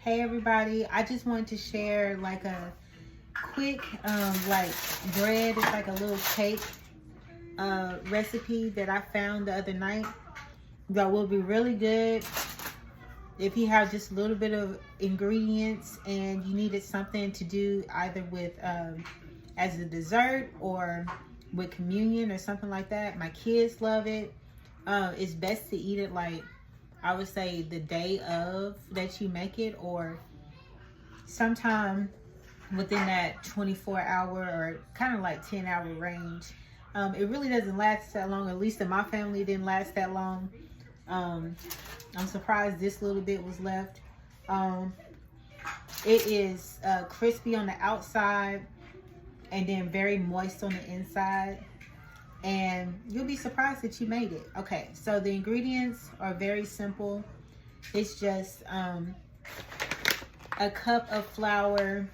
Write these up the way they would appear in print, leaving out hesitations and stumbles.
Hey everybody, I just wanted to share like a quick like bread. It's like a little cake recipe that I found the other night that will be really good if you have just a little bit of ingredients and you needed something to do either with as a dessert or with communion or something like that. My kids love it. It's best to eat it like I would say the day of that you make it, or sometime within that 24-hour or kind of like 10-hour range. It really doesn't last that long. At least in my family, it didn't last that long. I'm surprised this little bit was left. It is crispy on the outside and then very moist on the inside. And you'll be surprised that you made it. Okay, so the ingredients are very simple. It's just a cup of flour,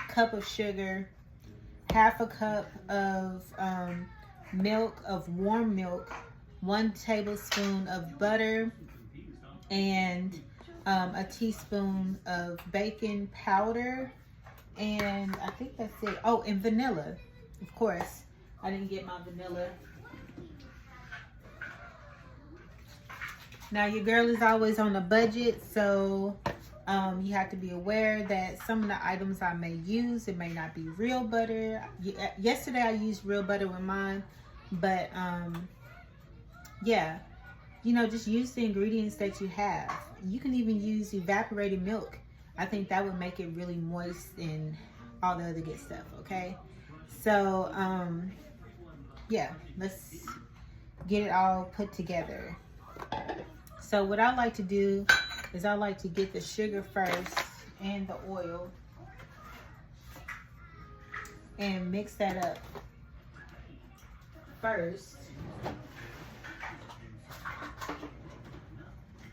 cup of sugar, half a cup of milk, of warm milk, 1 tablespoon of butter, and a teaspoon of baking powder, and I think that's it. Oh, and vanilla, of course. I didn't get my vanilla. Now your girl is always on a budget, so you have to be aware that some of the items I may use, it may not be real butter. Yesterday I used real butter with mine, but yeah, you know, just use the ingredients that you have. You can even use evaporated milk. I think that would make it really moist and all the other good stuff, okay? So yeah, let's get it all put together. So what I like to do is I like to get the sugar first and the oil and mix that up first.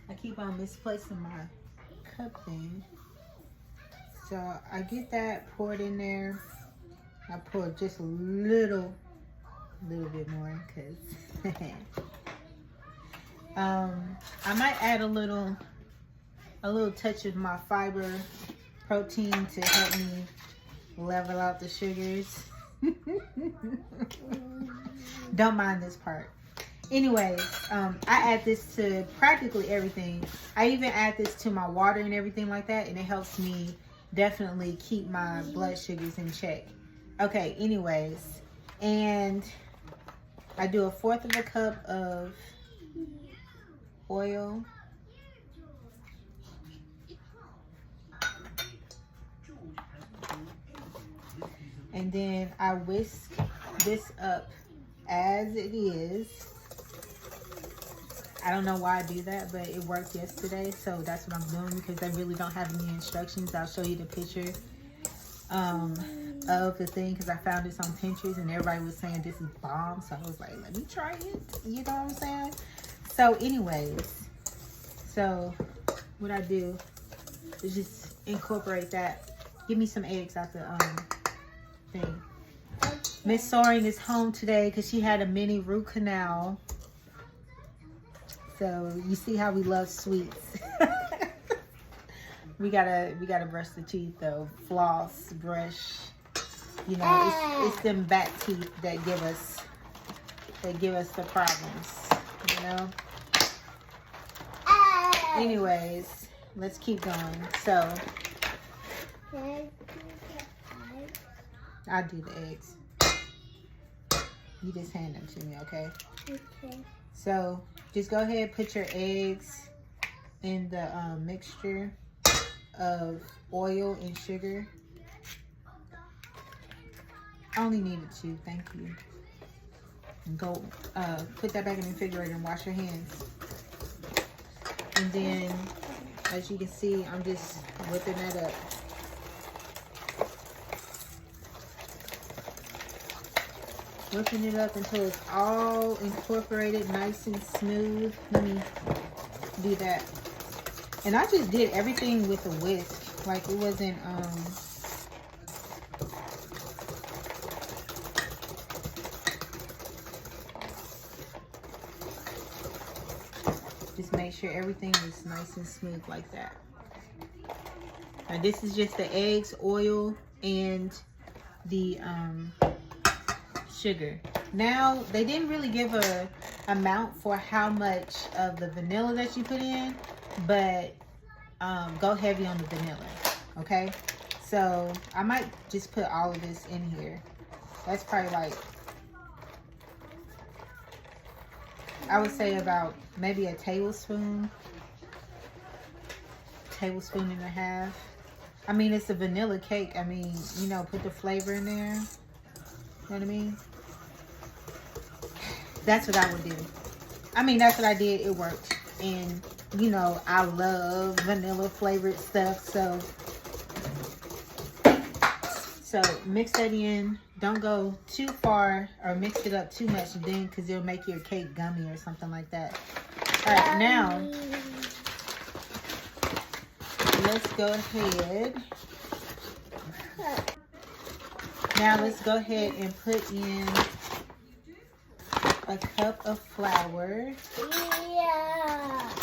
I keep on misplacing my cup thing. So I get that poured in there. I pour just a little bit more because I might add a little touch of my fiber protein to help me level out the sugars. Don't mind this part. Anyways, I add this to practically everything. I even add this to my water and everything like that, and it helps me definitely keep my blood sugars in check. Okay, anyways, and I do 1/4 of a cup of oil. And then I whisk this up as it is. I don't know why I do that, but it worked yesterday, so that's what I'm doing because I really don't have any instructions. I'll show you the picture of the thing because I found this on Pinterest and everybody was saying this is bomb, so I was like, let me try it. You know what I'm saying? So anyways, so what I do is just incorporate that. Give me some eggs out the thing. Miss Soaring is home today because she had a mini root canal. So you see how we love sweets. we gotta brush the teeth though. Floss, brush. You know, it's them back teeth that give us the problems. You know. Anyways, let's keep going. So I'll do the eggs. You just hand them to me, okay? Okay. So just go ahead, put your eggs in the mixture of oil and sugar. I only needed 2, thank you. And go put that back in the refrigerator and wash your hands. And then, as you can see, I'm just whipping that up. Whipping it up until it's all incorporated, nice and smooth. Let me do that. And I just did everything with a whisk. Like it wasn't, just make sure everything is nice and smooth like that. Now this is just the eggs, oil, and the sugar. Now they didn't really give a amount for how much of the vanilla that you put in, but go heavy on the vanilla. Okay, so I might just put all of this in here. That's probably like, I would say about maybe a tablespoon and a half. I mean, it's a vanilla cake. I mean, you know, put the flavor in there. You know what I mean? That's what I would do. I mean, that's what I did. It worked. And, you know, I love vanilla flavored stuff. So mix that in. Don't go too far or mix it up too much then, because it'll make your cake gummy or something like that. All right, now let's go ahead. Now let's go ahead and put in a cup of flour. Yeah.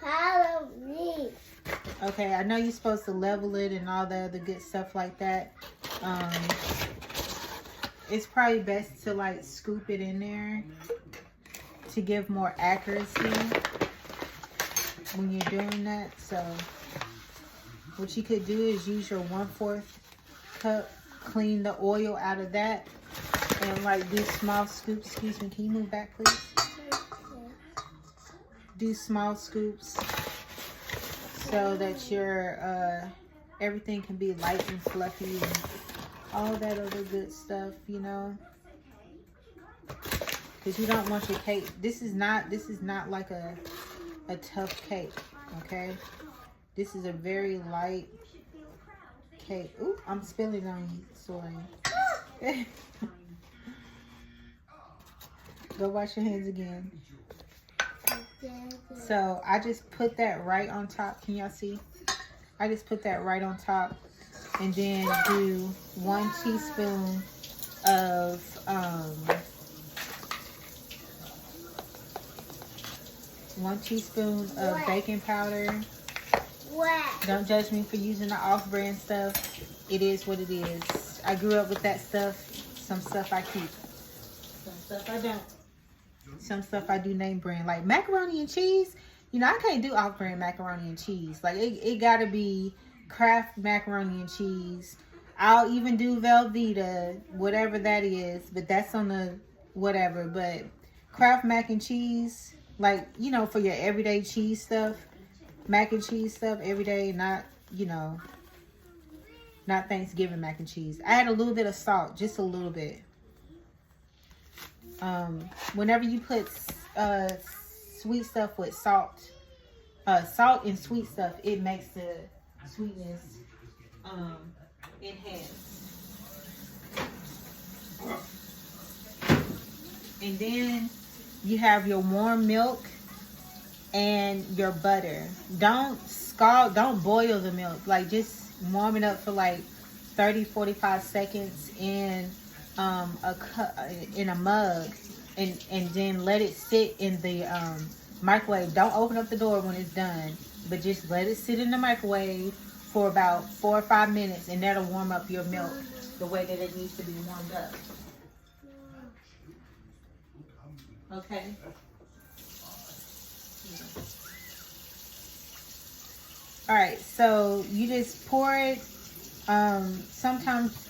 Follow me. Okay, I know you're supposed to level it and all the other good stuff like that. It's probably best to like scoop it in there to give more accuracy when you're doing that. So what you could do is use your 1/4 cup, clean the oil out of that, and like do small scoops. Excuse me, can you move back please? Do small scoops so that your everything can be light and fluffy and all that other good stuff, you know, because you don't want your cake. This is not like a tough cake. Okay, this is a very light cake. Ooh, I'm spilling on you. Sorry. Go wash your hands again. So I just put that right on top. Can y'all see? I just put that right on top, and then do 1 teaspoon of baking powder. Don't judge me for using the off-brand stuff. It is what it is. I grew up with that stuff. Some stuff I keep. Some stuff I don't. Some stuff I do name brand, like macaroni and cheese. You know, I can't do off-brand macaroni and cheese. Like it gotta be Kraft macaroni and cheese. I'll even do Velveeta, whatever that is, but that's on the whatever. But Kraft mac and cheese, like, you know, for your everyday cheese stuff, mac and cheese stuff every day, not, you know, not Thanksgiving mac and cheese. I add a little bit of salt, just a little bit. Whenever you put sweet stuff with salt and sweet stuff, it makes the sweetness enhance. And then you have your warm milk and your butter. Don't boil the milk. Like, just warm it up for like 30-45 seconds in a mug, and then let it sit in the microwave. Don't open up the door when it's done, but just let it sit in the microwave for about 4 or 5 minutes, and that'll warm up your milk the way that it needs to be warmed up. Okay. All right, so you just pour it. Sometimes,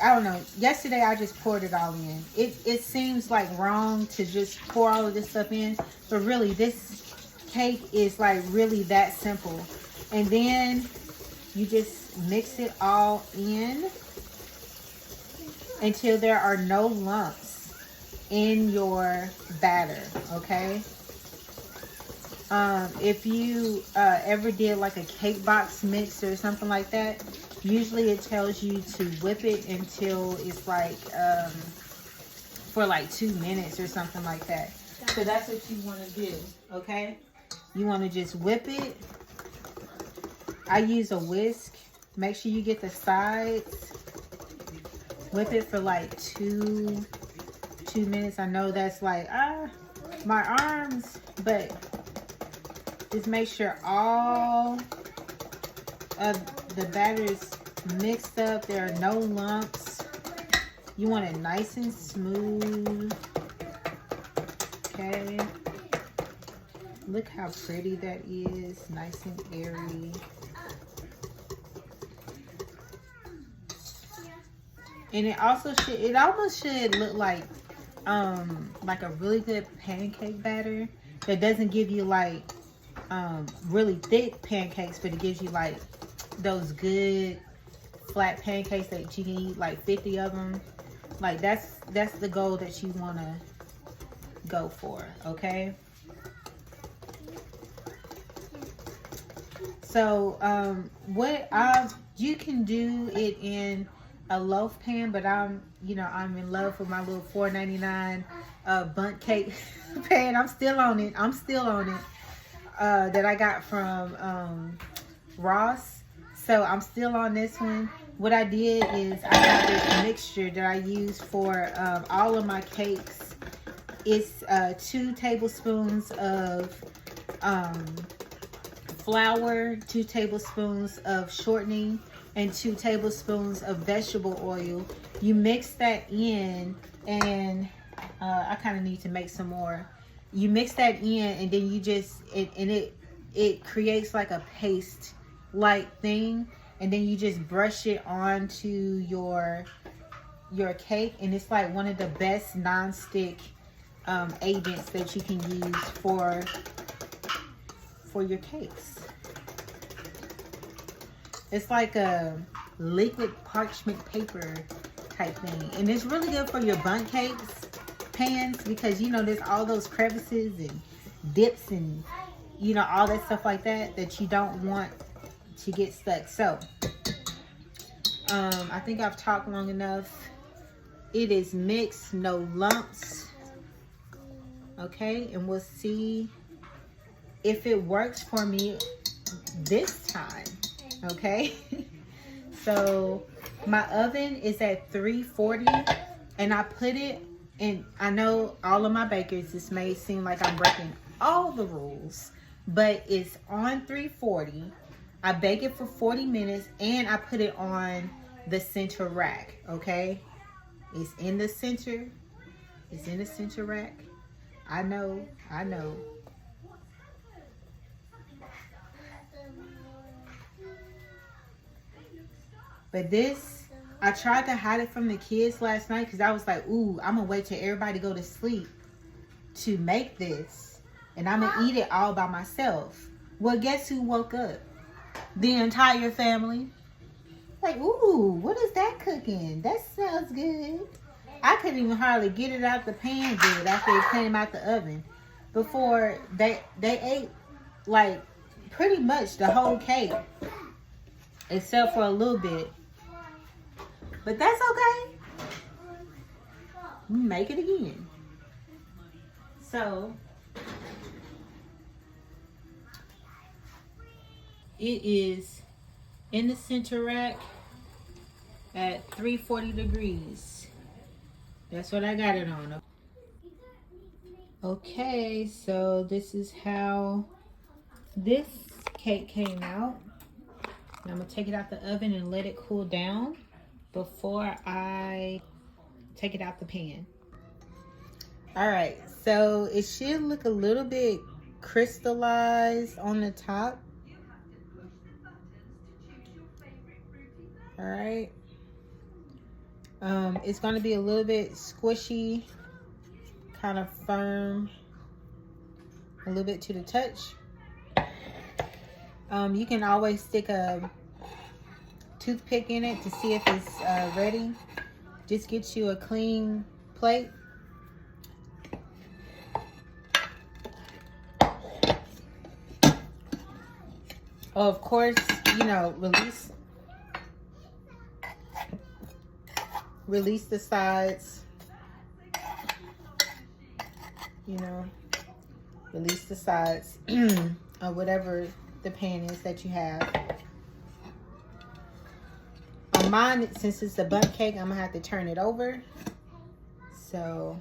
I don't know, yesterday I just poured it all in. It seems like wrong to just pour all of this stuff in, but really this cake is like really that simple. And then you just mix it all in until there are no lumps in your batter, okay? If you ever did like a cake box mix or something like that, usually it tells you to whip it until it's like for like 2 minutes or something like that. So that's what you want to do, okay? You want to just whip it. I use a whisk. Make sure you get the sides Whip it for like two minutes. I know that's like, my arms, but just make sure all of the batter is mixed up. There are no lumps. You want it nice and smooth. Okay. Look how pretty that is. Nice and airy. And it also should, it almost should look like a really good pancake batter that doesn't give you like really thick pancakes, but it gives you like those good flat pancakes that you can eat like 50 of them. Like that's the goal that you want to go for, okay? So you can do it in a loaf pan, but I'm in love with my little $4.99 bundt cake pan. I'm still on it that I got from Ross. So I'm still on this one. What I did is I got this mixture that I use for all of my cakes. It's 2 tablespoons of flour, 2 tablespoons of shortening, and 2 tablespoons of vegetable oil. You mix that in, and I kind of need to make some more. You mix that in, and then you just it creates like a paste like thing, and then you just brush it onto your cake, and it's like one of the best non-stick agents that you can use for your cakes. It's like a liquid parchment paper type thing, and it's really good for your bundt cakes pans, because there's all those crevices and dips and all that stuff like that you don't want to get stuck. So I think I've talked long enough. It is mixed, no lumps. Okay, and we'll see if it works for me this time. Okay. So my oven is at 340, and I put it in. I know all of my bakers, this may seem like I'm breaking all the rules, but it's on 340. I bake it for 40 minutes, and I put it on the center rack. Okay, it's in the center. It's in the center rack. I know. But this, I tried to hide it from the kids last night, because I was like, ooh, I'm going to wait till everybody go to sleep to make this, and I'm going to eat it all by myself. Well, guess who woke up? The entire family. Like, ooh, what is that cooking? That smells good. I couldn't even hardly get it out the pan good after it came out the oven. Before they ate like pretty much the whole cake, except for a little bit. But that's okay. Make it again. So it is in the center rack at 340 degrees. That's what I got it on. Okay, so this is how this cake came out. And I'm going to take it out the oven and let it cool down before I take it out the pan. Alright, so it should look a little bit crystallized on the top. Alright. It's going to be a little bit squishy, kind of firm, a little bit to the touch. You can always stick a toothpick in it to see if it's ready. Just get you a clean plate. Of course, release the sides. Release the sides or whatever the pan is that you have. mine, since it's a bundt cake, I'm gonna have to turn it over. So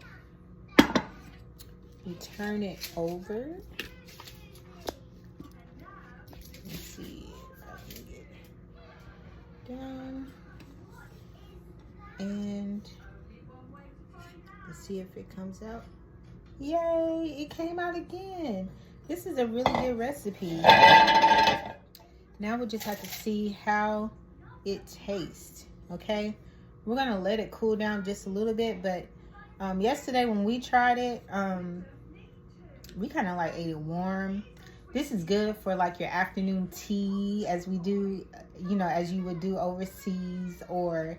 you turn it over. Let's see if I can get down. And let's see if it comes out. Yay, it came out again. This is a really good recipe. Now we'll just have to see how it tastes, okay? We're gonna let it cool down just a little bit, but yesterday when we tried it, we kind of like ate it warm. This is good for like your afternoon tea, as we do, you know, as you would do overseas, or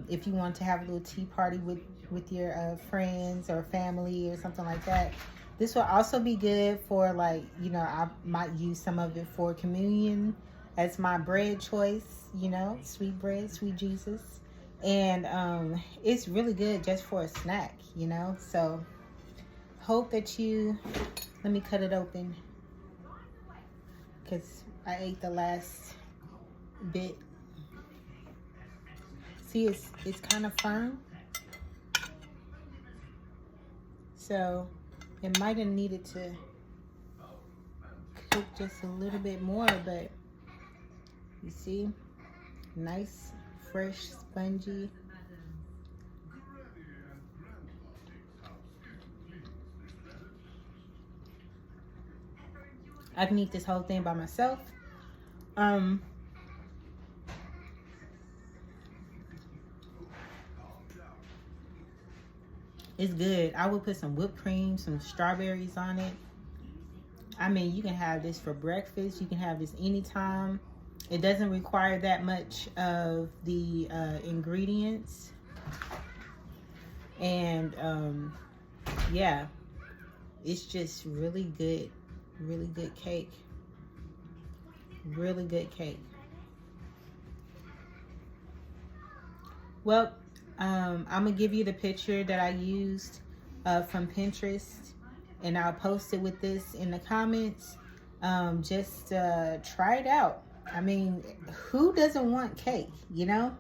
if you want to have a little tea party with your friends or family or something like that. This will also be good for, like, you know, I might use some of it for communion as my bread choice, you know, sweet bread, sweet Jesus. And it's really good just for a snack, you know. So hope that you, let me cut it open because I ate the last bit. See, it's kind of firm. So it might have needed to cook just a little bit more, but you see, nice, fresh, spongy. I can eat this whole thing by myself. It's good. I would put some whipped cream, some strawberries on it. I mean, you can have this for breakfast. You can have this anytime. It doesn't require that much of the ingredients. And yeah, it's just really good cake. Really good cake. Well, I'm gonna give you the picture that I used from Pinterest, and I'll post it with this in the comments. Just try it out. I mean, who doesn't want cake, you know?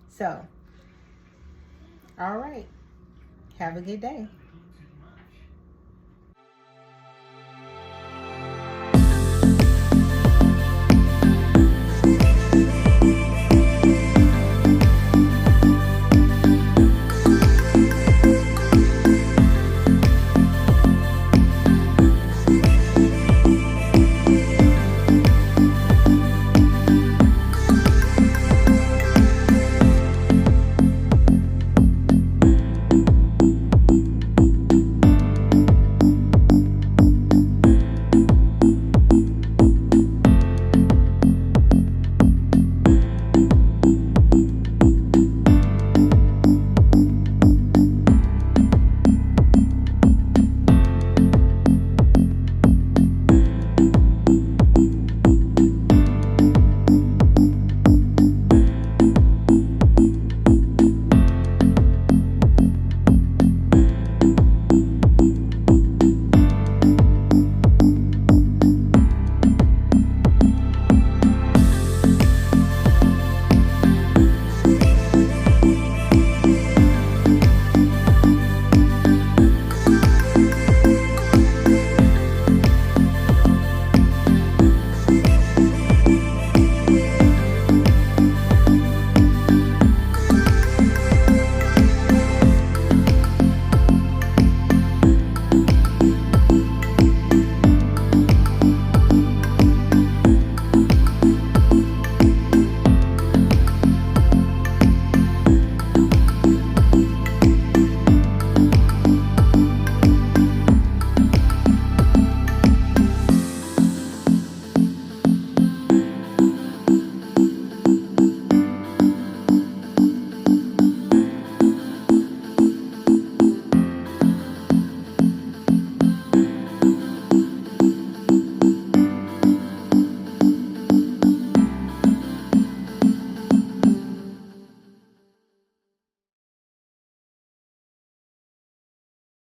So, all right. Have a good day.